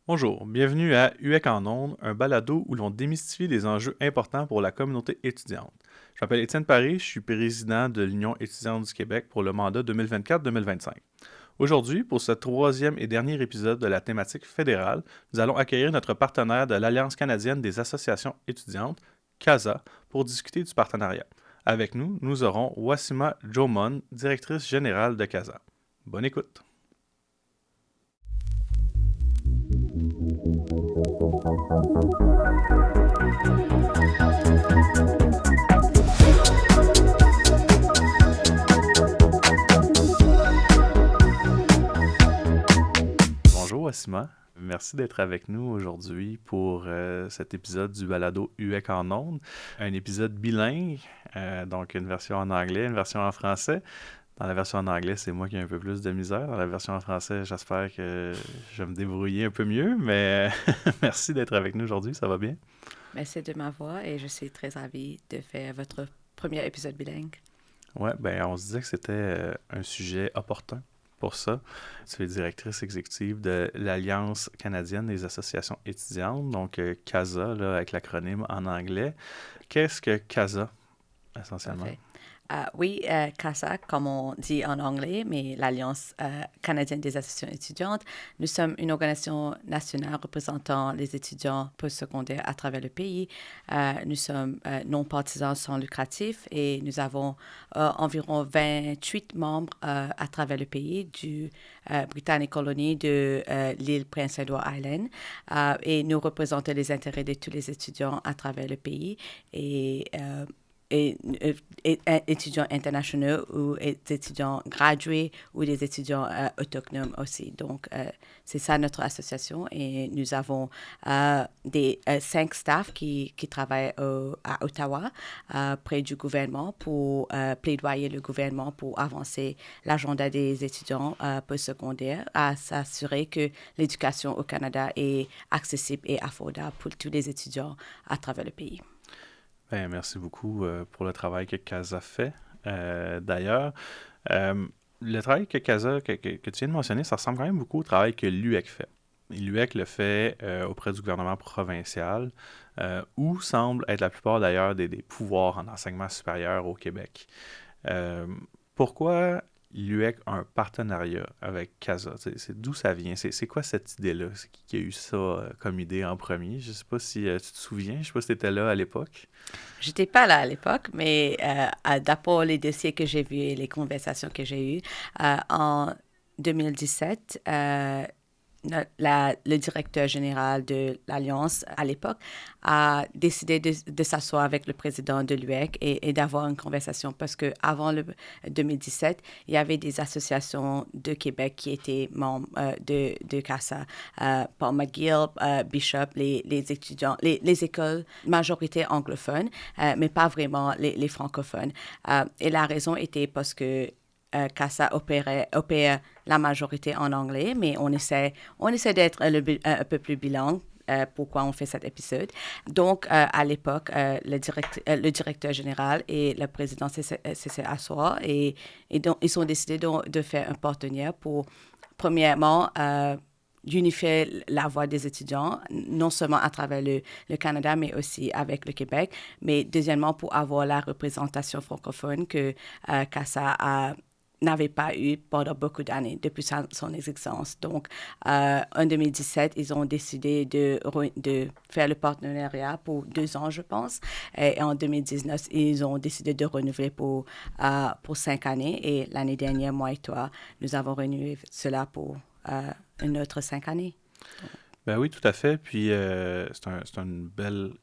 Bonjour, bienvenue à UEC en ondes, un balado où l'on démystifie des enjeux importants pour la communauté étudiante. Je m'appelle Étienne Paré, je suis président de l'Union étudiante du Québec pour le mandat 2024-2025. Aujourd'hui, pour ce troisième et dernier épisode de la thématique fédérale, nous allons accueillir notre partenaire de l'Alliance canadienne des associations étudiantes, CASA, pour discuter du partenariat. Avec nous, nous aurons Wassima Jomon, directrice générale de CASA. Bonne écoute! Bonjour Wassima, merci d'être avec nous aujourd'hui pour cet épisode du balado UEC en ondes. Un épisode bilingue, donc une version en anglais, une version en français. Dans la version en anglais, c'est moi qui ai un peu plus de misère. Dans la version en français, j'espère que je vais me débrouiller un peu mieux, mais merci d'être avec nous aujourd'hui, ça va bien? Merci de ma voix et je suis très ravie de faire votre premier épisode bilingue. Ouais, ben on se disait que c'était un sujet opportun pour ça. Tu es directrice exécutive de l'Alliance canadienne des associations étudiantes, donc CASA, là, avec l'acronyme en anglais. Qu'est-ce que CASA, essentiellement? Parfait. Oui, CASA, comme on dit en anglais, mais l'Alliance canadienne des associations étudiantes, nous sommes une organisation nationale représentant les étudiants postsecondaires à travers le pays. Nous sommes non partisans sans lucratif et nous avons environ 28 membres à travers le pays du Britannique Colonie de l'île Prince Edward Island et nous représentons les intérêts de tous les étudiants à travers le pays et étudiants internationaux ou des étudiants gradués ou des étudiants autochtones aussi. Donc, c'est ça notre association et nous avons des 5 staffs qui travaillent à Ottawa près du gouvernement pour plaidoyer le gouvernement pour avancer l'agenda des étudiants postsecondaires à s'assurer que l'éducation au Canada est accessible et abordable pour tous les étudiants à travers le pays. Ben, merci beaucoup pour le travail que CASA fait. D'ailleurs, le travail que CASA, que tu viens de mentionner, ça ressemble quand même beaucoup au travail que l'UEC fait. L'UEC le fait auprès du gouvernement provincial, où semblent être la plupart d'ailleurs des pouvoirs en enseignement supérieur au Québec. Euh, Pourquoi l'UEC a un partenariat avec CASA? C'est d'où ça vient? C'est quoi cette idée-là? C'est qui a eu ça comme idée en premier? Je sais pas si tu te souviens, je sais pas si tu étais là à l'époque. J'étais pas là à l'époque, mais d'après les dossiers que j'ai vus et les conversations que j'ai eues, en 2017, le directeur général de l'Alliance à l'époque a décidé de s'asseoir avec le président de l'UEC et d'avoir une conversation parce qu'avant le 2017, il y avait des associations de Québec qui étaient membres de CASA. Paul McGill, Bishop, les étudiants, les écoles, majorité anglophones, mais pas vraiment les francophones. Et la raison était parce que CASA opère la majorité en anglais, mais on essaie d'être un peu plus bilingue. Pourquoi on fait cet épisode. Donc, à l'époque, le directeur général et le président s'est asseoir et donc, ils ont décidé de faire un partenariat pour, premièrement, d'unifier la voix des étudiants, non seulement à travers le Canada, mais aussi avec le Québec. Mais deuxièmement, pour avoir la représentation francophone que CASA n'avait pas eu pendant beaucoup d'années, depuis son existence. Donc, en 2017, ils ont décidé de faire le partenariat pour 2 ans, je pense. Et en 2019, ils ont décidé de renouveler pour 5 années. Et l'année dernière, moi et toi, nous avons renouvelé cela pour une autre 5 années. Ben oui, tout à fait. Puis c'est une belle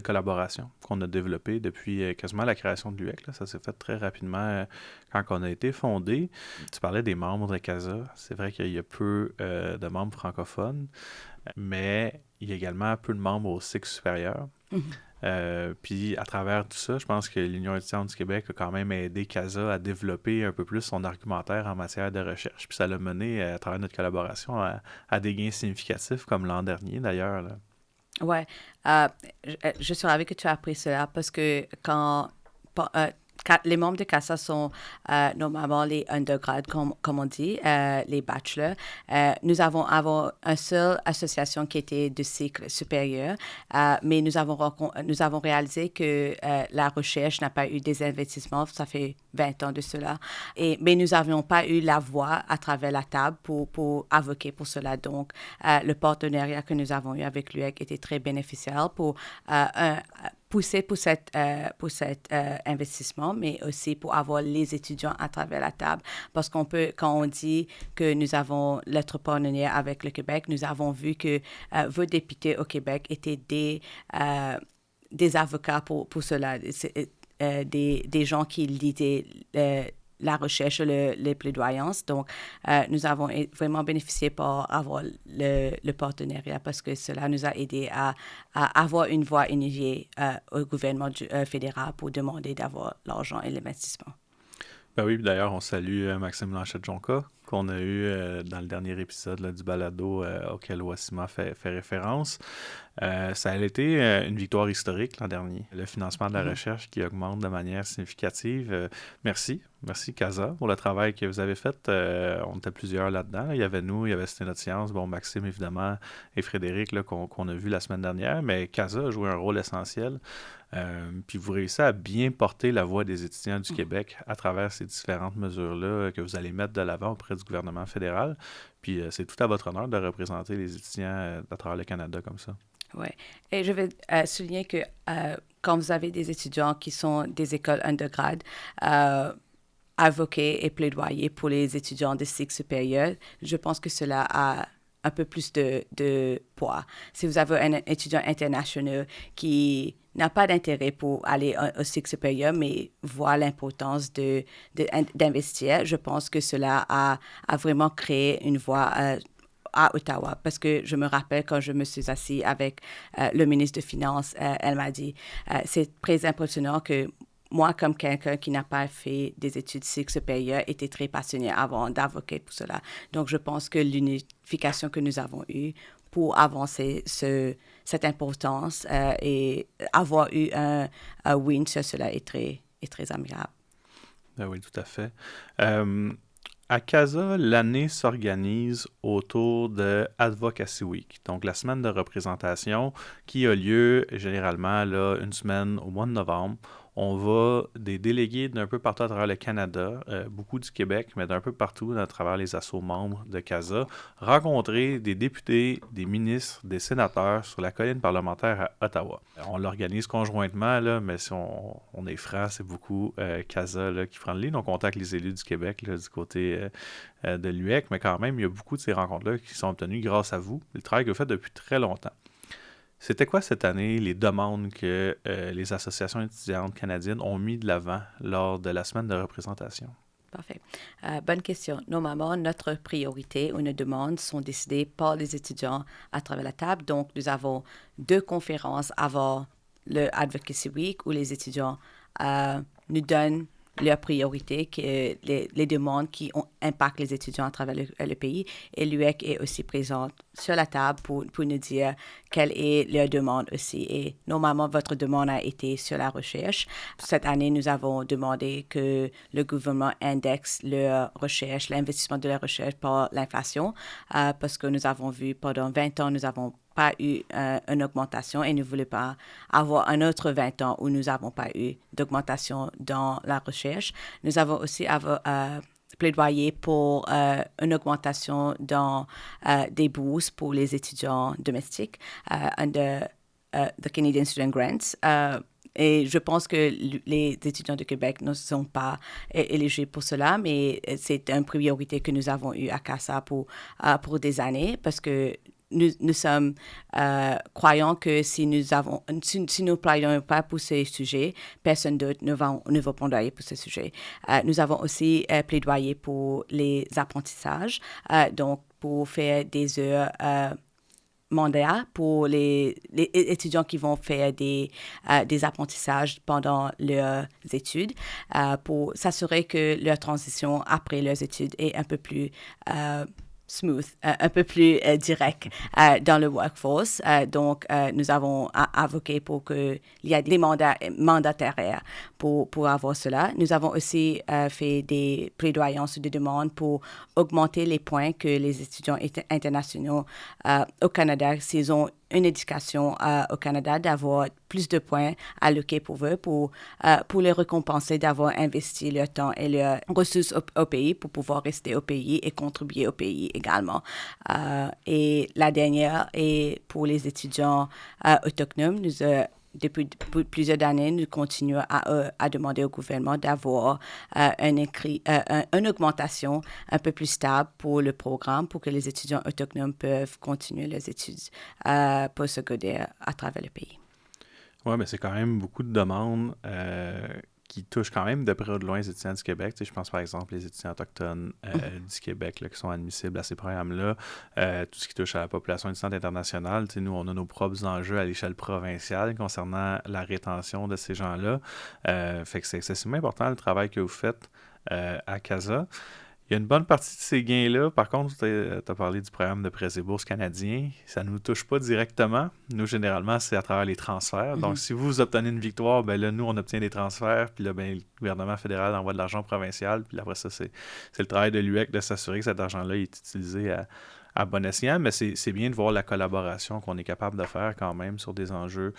collaboration qu'on a développée depuis quasiment la création de l'UEC, là. Ça s'est fait très rapidement quand on a été fondé. Tu parlais des membres de CASA. C'est vrai qu'il y a peu de membres francophones, mais il y a également peu de membres au cycle supérieur. Puis à travers tout ça, je pense que l'Union étudiante du Québec a quand même aidé CASA à développer un peu plus son argumentaire en matière de recherche. Puis ça l'a mené à travers notre collaboration à des gains significatifs comme l'an dernier d'ailleurs, là. Ouais, euh, je suis ravie que tu as appris cela parce que les membres de CASA sont normalement les undergrads, comme on dit, les bachelors. Nous avons une seule association qui était de cycle supérieur, mais nous avons réalisé que la recherche n'a pas eu des investissements. Ça fait 20 ans de cela. Mais nous n'avions pas eu la voix à travers la table pour advoquer pour cela. Donc, le partenariat que nous avons eu avec l'UEC était très bénéficiaire pour pousser pour cet investissement, mais aussi pour avoir les étudiants à travers la table. Parce quand on dit que nous avons notre partenariat avec le Québec, nous avons vu que vos députés au Québec étaient des avocats pour cela, des gens qui lidaient la recherche, les plaidoyances. Donc, nous avons vraiment bénéficié pour avoir le partenariat parce que cela nous a aidé à avoir une voix unifiée au gouvernement fédéral pour demander d'avoir l'argent et l'investissement. Ben oui, d'ailleurs, on salue Maxime Blanchette-Jonca, qu'on a eu dans le dernier épisode là, du balado auquel Wassima fait référence. Ça a été une victoire historique l'an dernier. Le financement de la recherche qui augmente de manière significative. Merci CASA pour le travail que vous avez fait. On était plusieurs là-dedans. Il y avait nous, il y avait C'était notre science, bon, Maxime évidemment et Frédéric là, qu'on a vu la semaine dernière, mais CASA a joué un rôle essentiel. Puis vous réussissez à bien porter la voix des étudiants du Québec à travers ces différentes mesures-là que vous allez mettre de l'avant auprès du gouvernement fédéral. Puis c'est tout à votre honneur de représenter les étudiants à travers le Canada comme ça. Oui. Et je vais souligner que quand vous avez des étudiants qui sont des écoles undergrad, advoquer et plaidoyer pour les étudiants de cycle supérieur, je pense que cela a un peu plus de poids. Si vous avez un étudiant international qui n'a pas d'intérêt pour aller au cycle supérieur, mais voit l'importance d'investir, je pense que cela a vraiment créé une voie à Ottawa, parce que je me rappelle quand je me suis assise avec le ministre des Finances, elle m'a dit c'est très impressionnant que moi, comme quelqu'un qui n'a pas fait des études cycle supérieur, était très passionné avant d'avoquer pour cela. Donc, je pense que l'unification que nous avons eue pour avancer cette importance et avoir eu un win sur cela est très admirable. Ben oui, tout à fait. À CASA, l'année s'organise autour de Advocacy Week, donc la semaine de représentation qui a lieu généralement là, une semaine au mois de novembre. On va des délégués d'un peu partout à travers le Canada, beaucoup du Québec, mais d'un peu partout à travers les assos membres de CASA, rencontrer des députés, des ministres, des sénateurs sur la colline parlementaire à Ottawa. On l'organise conjointement, là, mais si on est franc, c'est beaucoup CASA là, qui prend le lead. On contacte les élus du Québec là, du côté de l'UEC, mais quand même, il y a beaucoup de ces rencontres-là qui sont obtenues grâce à vous, le travail que vous faites depuis très longtemps. C'était quoi cette année les demandes que les associations étudiantes canadiennes ont mis de l'avant lors de la semaine de représentation? Parfait. Bonne question. Normalement, notre priorité ou nos demandes sont décidées par les étudiants à travers la table. Donc, nous avons 2 conférences avant le Advocacy Week où les étudiants nous donnent leurs priorités, les demandes qui impactent les étudiants à travers le pays. Et l'UEC est aussi présente sur la table pour nous dire quelle est leur demande aussi. Et normalement, votre demande a été sur la recherche. Cette année, nous avons demandé que le gouvernement indexe leur recherche, l'investissement de la recherche par l'inflation, parce que nous avons vu pendant 20 ans, nous avons pas eu une augmentation et ne voulait pas avoir un autre 20 ans où nous n'avons pas eu d'augmentation dans la recherche. Nous avons aussi plaidoyer pour une augmentation dans des bourses pour les étudiants domestiques under the Canadian Student Grants. Et je pense que les étudiants de Québec ne sont pas éligibles pour cela, mais c'est une priorité que nous avons eue à CASA pour des années parce que nous sommes croyants que si nous plaidons pas pour ces sujets, personne d'autre ne va plaidoyer pour ces sujets. Nous avons aussi plaidoyé pour les apprentissages, donc pour faire des heures mandat pour les étudiants qui vont faire des apprentissages pendant leurs études pour s'assurer que leur transition après leurs études est un peu plus smooth, un peu plus direct dans le workforce. Donc, nous avons avoqué pour qu'il y ait des mandataires pour avoir cela. Nous avons aussi fait des plaidoyances de demande pour augmenter les points que les étudiants internationaux au Canada, s'ils ont une éducation au Canada, d'avoir plus de points alloqués pour eux, pour les récompenser d'avoir investi leur temps et leurs ressources au pays pour pouvoir rester au pays et contribuer au pays également. Et la dernière est pour les étudiants autochtones. Depuis plusieurs années, nous continuons à demander au gouvernement d'avoir une augmentation un peu plus stable pour le programme, pour que les étudiants autochtones peuvent continuer leurs études postsecondaires à travers le pays. Oui, mais c'est quand même beaucoup de demandes qui touchent quand même de près ou de loin les étudiants du Québec. Tu sais, je pense par exemple les étudiants autochtones du Québec là, qui sont admissibles à ces programmes-là. Tout ce qui touche à la population étudiante internationale. Tu sais, nous, on a nos propres enjeux à l'échelle provinciale concernant la rétention de ces gens-là. Fait que c'est excessivement important le travail que vous faites à CASA. Il y a une bonne partie de ces gains-là. Par contre, tu as parlé du programme de prêts et bourses canadien. Ça ne nous touche pas directement. Nous, généralement, c'est à travers les transferts. Donc, si vous obtenez une victoire, ben là, nous, on obtient des transferts. Puis là, ben, le gouvernement fédéral envoie de l'argent provincial. Puis après ça, c'est le travail de l'UEC de s'assurer que cet argent-là est utilisé à bon escient. Mais c'est bien de voir la collaboration qu'on est capable de faire quand même sur des enjeux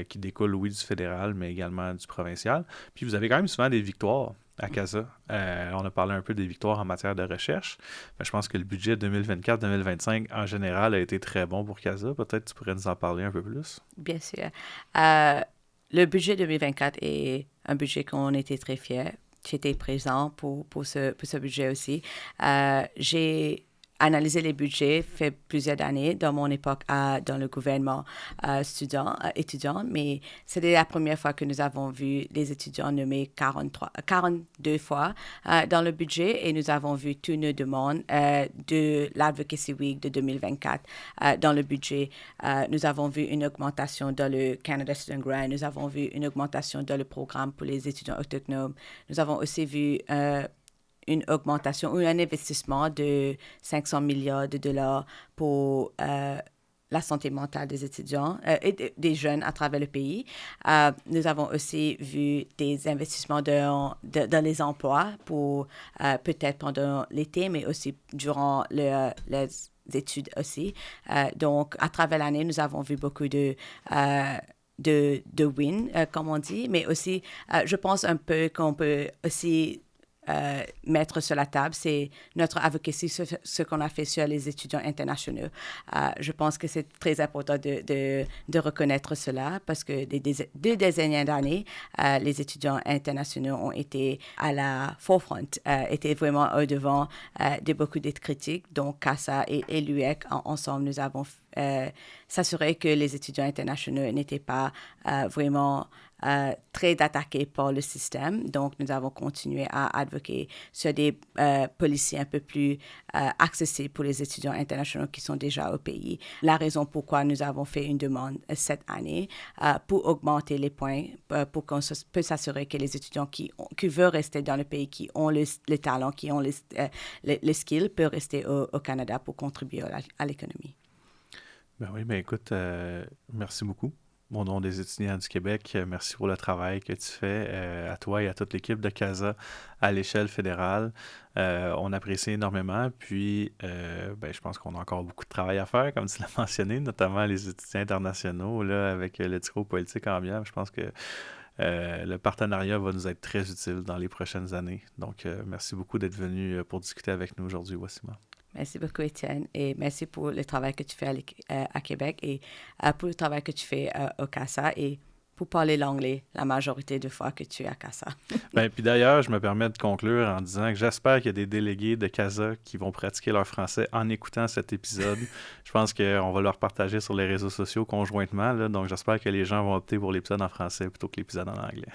qui découlent, oui, du fédéral, mais également du provincial. Puis vous avez quand même souvent des victoires à CASA. On a parlé un peu des victoires en matière de recherche. Mais je pense que le budget 2024-2025, en général, a été très bon pour CASA. Peut-être tu pourrais nous en parler un peu plus. Bien sûr. Le budget 2024 est un budget qu'on était très fiers. J'étais présent pour ce budget aussi. J'ai analysé les budgets fait plusieurs années dans mon époque dans le gouvernement étudiant, mais c'était la première fois que nous avons vu les étudiants nommés 42 fois dans le budget, et nous avons vu toutes nos demandes de l'Advocacy Week de 2024 dans le budget. Nous avons vu une augmentation dans le Canada Student Grant, nous avons vu une augmentation dans le programme pour les étudiants autochtones. Nous avons aussi vu une augmentation ou un investissement de 500 milliards de dollars pour la santé mentale des étudiants et des jeunes à travers le pays. Nous avons aussi vu des investissements dans les emplois pour peut-être pendant l'été, mais aussi durant les études aussi. Donc, à travers l'année, nous avons vu beaucoup de win, comme on dit, mais aussi, je pense un peu qu'on peut aussi mettre sur la table, c'est notre advocacy, ce qu'on a fait sur les étudiants internationaux. Je pense que c'est très important de reconnaître cela, parce que deux dernières années, les étudiants internationaux ont été à la forefront, étaient vraiment au devant de beaucoup de critiques. Donc, CASA et l'UEC, ensemble, nous avons s'assuré que les étudiants internationaux n'étaient pas vraiment très attaqués par le système. Donc, nous avons continué à advoquer sur des policiers un peu plus accessibles pour les étudiants internationaux qui sont déjà au pays. La raison pourquoi nous avons fait une demande cette année pour augmenter les points, pour qu'on peut s'assurer que les étudiants qui veulent rester dans le pays, qui ont le talent, qui ont les skills, peuvent rester au Canada pour contribuer à l'économie. Ben oui, ben écoute, merci beaucoup. Au nom des étudiants du Québec, merci pour le travail que tu fais à toi et à toute l'équipe de CASA à l'échelle fédérale. On apprécie énormément. Puis, ben, je pense qu'on a encore beaucoup de travail à faire, comme tu l'as mentionné, notamment les étudiants internationaux, là, avec le discours politique ambiant. Je pense que le partenariat va nous être très utile dans les prochaines années. Donc, merci beaucoup d'être venu pour discuter avec nous aujourd'hui, Wassima. Merci beaucoup, Étienne, et merci pour le travail que tu fais à Québec et pour le travail que tu fais au CASA et pour parler l'anglais la majorité de fois que tu es à CASA. Ben, puis d'ailleurs, je me permets de conclure en disant que j'espère qu'il y a des délégués de CASA qui vont pratiquer leur français en écoutant cet épisode. Je pense qu'on va leur partager sur les réseaux sociaux conjointement, là, donc j'espère que les gens vont opter pour l'épisode en français plutôt que l'épisode en anglais.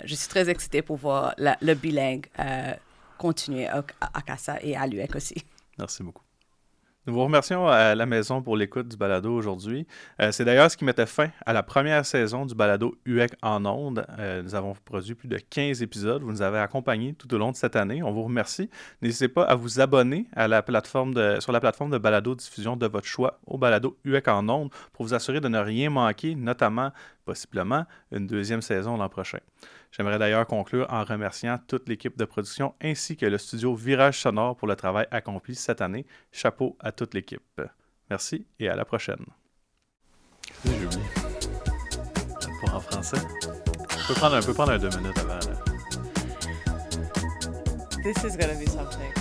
Je suis très excitée pour voir le bilingue continuer à CASA et à l'UEC aussi. Merci beaucoup. Nous vous remercions à la maison pour l'écoute du balado aujourd'hui. C'est d'ailleurs ce qui mettait fin à la première saison du balado UEC en ondes. Nous avons produit plus de 15 épisodes. Vous nous avez accompagnés tout au long de cette année. On vous remercie. N'hésitez pas à vous abonner à sur la plateforme de balado-diffusion de votre choix au balado UEC en ondes pour vous assurer de ne rien manquer, notamment, possiblement, une deuxième saison l'an prochain. J'aimerais d'ailleurs conclure en remerciant toute l'équipe de production ainsi que le studio Virage Sonore pour le travail accompli cette année. Chapeau à toute l'équipe. Merci et à la prochaine. J'ai oublié. Pour en français. On peut prendre un 2 minutes avant. Là. This is gonna be something.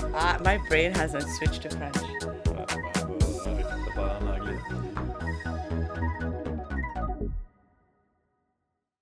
My brain hasn't switched to French.